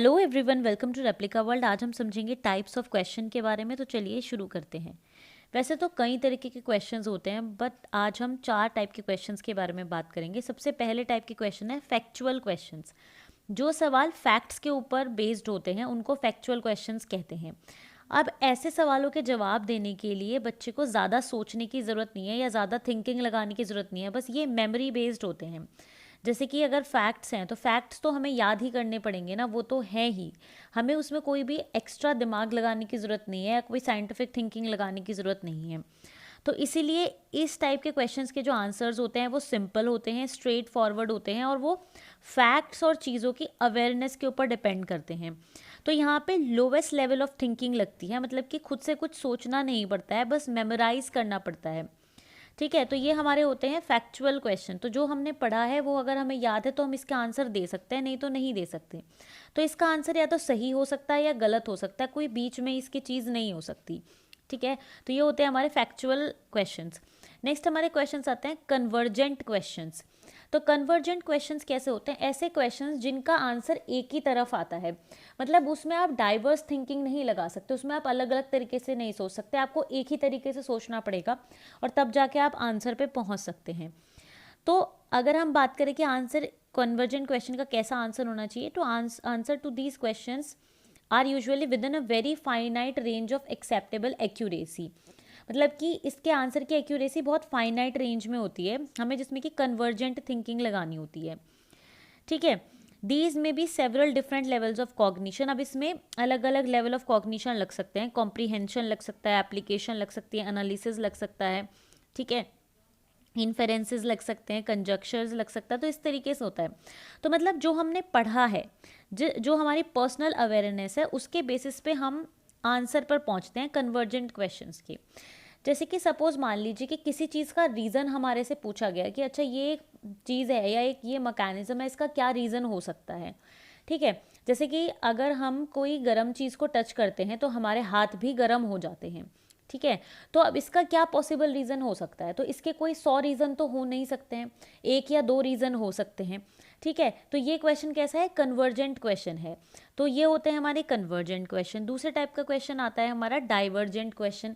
Hello everyone, welcome to replica world. आज हम समझेंगे टाइप्स ऑफ क्वेश्चन के बारे में। तो चलिए शुरू करते हैं। वैसे तो कई तरीके के क्वेश्चंस होते हैं, बट आज हम 4 टाइप के क्वेश्चंस के बारे में बात करेंगे। सबसे पहले टाइप के क्वेश्चन है फैक्चुअल क्वेश्चंस। जो सवाल फैक्ट्स के ऊपर बेस्ड होते हैं उनको फैक्चुअल क्वेश्चंस कहते हैं। अब ऐसे सवालों के जवाब देने के लिए बच्चे को ज़्यादा सोचने की ज़रूरत नहीं है या ज़्यादा थिंकिंग लगाने की ज़रूरत नहीं है, बस ये मेमोरी बेस्ड होते हैं। जैसे कि अगर फैक्ट्स हैं तो फैक्ट्स तो हमें याद ही करने पड़ेंगे ना, वो तो हैं ही। हमें उसमें कोई भी एक्स्ट्रा दिमाग लगाने की ज़रूरत नहीं है या कोई साइंटिफिक थिंकिंग लगाने की ज़रूरत नहीं है। तो इसीलिए इस टाइप के क्वेश्चंस के जो आंसर्स होते हैं वो सिंपल होते हैं, स्ट्रेट फॉरवर्ड होते हैं और वो फैक्ट्स और चीज़ों की अवेयरनेस के ऊपर डिपेंड करते हैं। तो यहाँ पे लोवेस्ट लेवल ऑफ थिंकिंग लगती है, मतलब कि खुद से कुछ सोचना नहीं पड़ता है, बस मेमोराइज करना पड़ता है। ठीक है, तो ये हमारे होते हैं फैक्चुअल क्वेश्चन। तो जो हमने पढ़ा है वो अगर हमें याद है तो हम इसका आंसर दे सकते हैं, नहीं तो नहीं दे सकते। तो इसका आंसर या तो सही हो सकता है या गलत हो सकता है, कोई बीच में इसकी चीज़ नहीं हो सकती। ठीक है, तो ये होते हैं हमारे फैक्चुअल क्वेश्चंस। नेक्स्ट हमारे क्वेश्चंस आते हैं कन्वर्जेंट क्वेश्चंस। तो कन्वर्जेंट क्वेश्चंस कैसे होते हैं? ऐसे क्वेश्चंस जिनका आंसर एक ही तरफ आता है, मतलब उसमें आप डाइवर्स थिंकिंग नहीं लगा सकते, उसमें आप अलग अलग तरीके से नहीं सोच सकते, आपको एक ही तरीके से सोचना पड़ेगा और तब जाके आप आंसर पे पहुंच सकते हैं। तो अगर हम बात करें कि आंसर कन्वर्जेंट क्वेश्चन का कैसा आंसर होना चाहिए, तो answer to these questions are usually within a very finite range of acceptable accuracy. मतलब कि इसके आंसर की एक्यूरेसी बहुत फाइनाइट रेंज में होती है, हमें जिसमें कि कन्वर्जेंट थिंकिंग लगानी होती है। ठीक है, these may be several different levels of cognition. अब इसमें अलग अलग लेवल ऑफ कॉग्निशन लग सकते हैं, कॉम्प्रीहेंशन लग सकता है, एप्लीकेशन लग सकती है, एनालिसिस लग सकता है, ठीक है, इन्फेरेंसेस लग सकते हैं, कंजक्शर्स लग सकता है। तो इस तरीके से होता है। तो मतलब जो हमने पढ़ा है, जो हमारी पर्सनल अवेयरनेस है, उसके बेसिस पे हम आंसर पर पहुंचते हैं कन्वर्जेंट क्वेश्चंस के। जैसे कि सपोज मान लीजिए कि किसी चीज़ का रीज़न हमारे से पूछा गया कि अच्छा ये एक चीज़ है या एक ये मैकेनिज्म है, इसका क्या रीज़न हो सकता है। ठीक है, जैसे कि अगर हम कोई गर्म चीज़ को टच करते हैं तो हमारे हाथ भी गर्म हो जाते हैं। ठीक है, तो अब इसका क्या पॉसिबल रीज़न हो सकता है? तो इसके कोई 100 रीज़न तो हो नहीं सकते हैं, 1 या 2 रीज़न हो सकते हैं। ठीक है, तो ये क्वेश्चन कैसा है? कन्वर्जेंट क्वेश्चन है। तो ये होते हैं हमारे कन्वर्जेंट क्वेश्चन। दूसरे टाइप का क्वेश्चन आता है हमारा डाइवर्जेंट क्वेश्चन।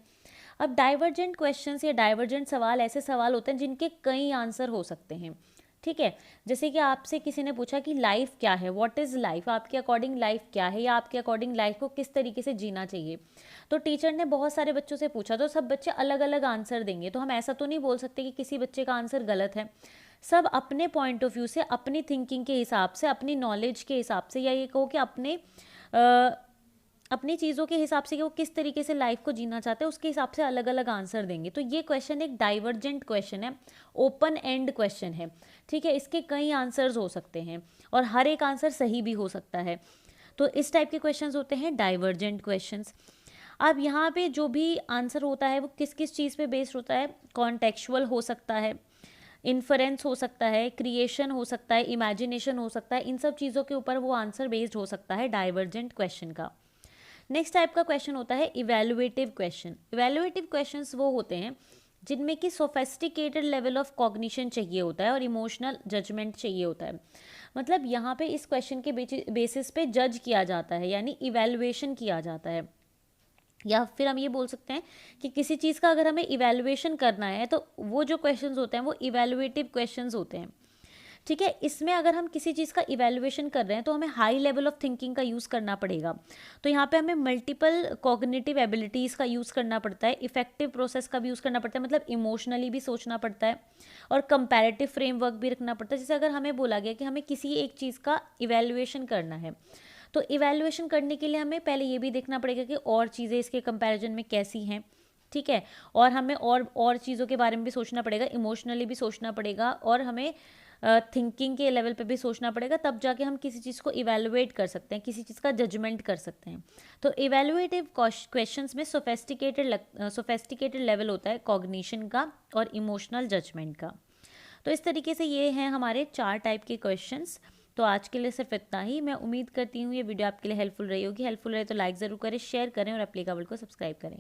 अब डाइवर्जेंट क्वेश्चंस या डाइवर्जेंट सवाल ऐसे सवाल होते हैं जिनके कई आंसर हो सकते हैं। ठीक है, जैसे कि आपसे किसी ने पूछा कि लाइफ क्या है, व्हाट इज़ लाइफ, आपके अकॉर्डिंग लाइफ क्या है, या आपके अकॉर्डिंग लाइफ को किस तरीके से जीना चाहिए। तो टीचर ने बहुत सारे बच्चों से पूछा, तो सब बच्चे अलग अलग आंसर देंगे। तो हम ऐसा तो नहीं बोल सकते कि किसी बच्चे का आंसर गलत है। सब अपने पॉइंट ऑफ व्यू से, अपनी थिंकिंग के हिसाब से, अपनी नॉलेज के हिसाब से, या ये कहो कि अपनी चीज़ों के हिसाब से कि वो किस तरीके से लाइफ को जीना चाहते हैं, उसके हिसाब से अलग अलग आंसर देंगे। तो ये क्वेश्चन एक डाइवर्जेंट क्वेश्चन है, ओपन एंड क्वेश्चन है। ठीक है, इसके कई आंसर्स हो सकते हैं और हर एक आंसर सही भी हो सकता है। तो इस टाइप के क्वेश्चंस होते हैं डाइवर्जेंट क्वेश्चंस। अब यहाँ पे जो भी आंसर होता है वो किस किस चीज़ पे बेस्ड होता है? कॉन्टेक्चुअल हो सकता है, इन्फरेंस हो सकता है, क्रिएशन हो सकता है, इमेजिनेशन हो सकता है। इन सब चीज़ों के ऊपर वो आंसर बेस्ड हो सकता है डाइवर्जेंट क्वेश्चन का। नेक्स्ट टाइप का क्वेश्चन होता है इवेलुएटिव क्वेश्चन। इवेलुएटिव क्वेश्चंस वो होते हैं जिनमें कि सोफेस्टिकेटेड लेवल ऑफ कॉग्निशन चाहिए होता है और इमोशनल जजमेंट चाहिए होता है। मतलब यहाँ पे इस क्वेश्चन के बेसिस पे जज किया जाता है, यानी इवेलुएशन किया जाता है। या फिर हम ये बोल सकते हैं कि किसी चीज़ का अगर हमें इवेलुएशन करना है तो वो जो क्वेश्चंस होते हैं वो इवेलुएटिव क्वेश्चंस होते हैं। ठीक है, इसमें अगर हम किसी चीज़ का इवेलुएशन कर रहे हैं तो हमें हाई लेवल ऑफ थिंकिंग का यूज़ करना पड़ेगा। तो यहाँ पे हमें मल्टीपल कॉग्निटिव एबिलिटीज़ का यूज़ करना पड़ता है, इफेक्टिव प्रोसेस का भी यूज़ करना पड़ता है, मतलब इमोशनली भी सोचना पड़ता है और कंपैरेटिव फ्रेमवर्क भी रखना पड़ता है। जैसे अगर हमें बोला गया कि हमें किसी एक चीज़ का इवेलुएशन करना है, तो इवेलुएशन करने के लिए हमें पहले ये भी देखना पड़ेगा कि और चीज़ें इसके कंपैरिजन में कैसी हैं। ठीक है, और हमें और चीज़ों के बारे में भी सोचना पड़ेगा, इमोशनली भी सोचना पड़ेगा और हमें थिंकिंग के लेवल पे भी सोचना पड़ेगा। तब जाके हम किसी चीज़ को इवेलुएट कर सकते हैं, किसी चीज़ का जजमेंट कर सकते हैं। तो इवेलुएटिव क्वेश्चंस में सोफेस्टिकेटेड लेवल होता है कॉग्निशन का और इमोशनल जजमेंट का। तो इस तरीके से ये हैं हमारे 4 टाइप के क्वेश्चंस। तो आज के लिए सिर्फ इतना ही। मैं उम्मीद करती हूँ ये वीडियो आपके लिए हेल्पफुल रही होगी। हेल्पफुल रहे तो लाइक ज़रूर करें, शेयर करें और एप्लीकेबल को सब्सक्राइब करें।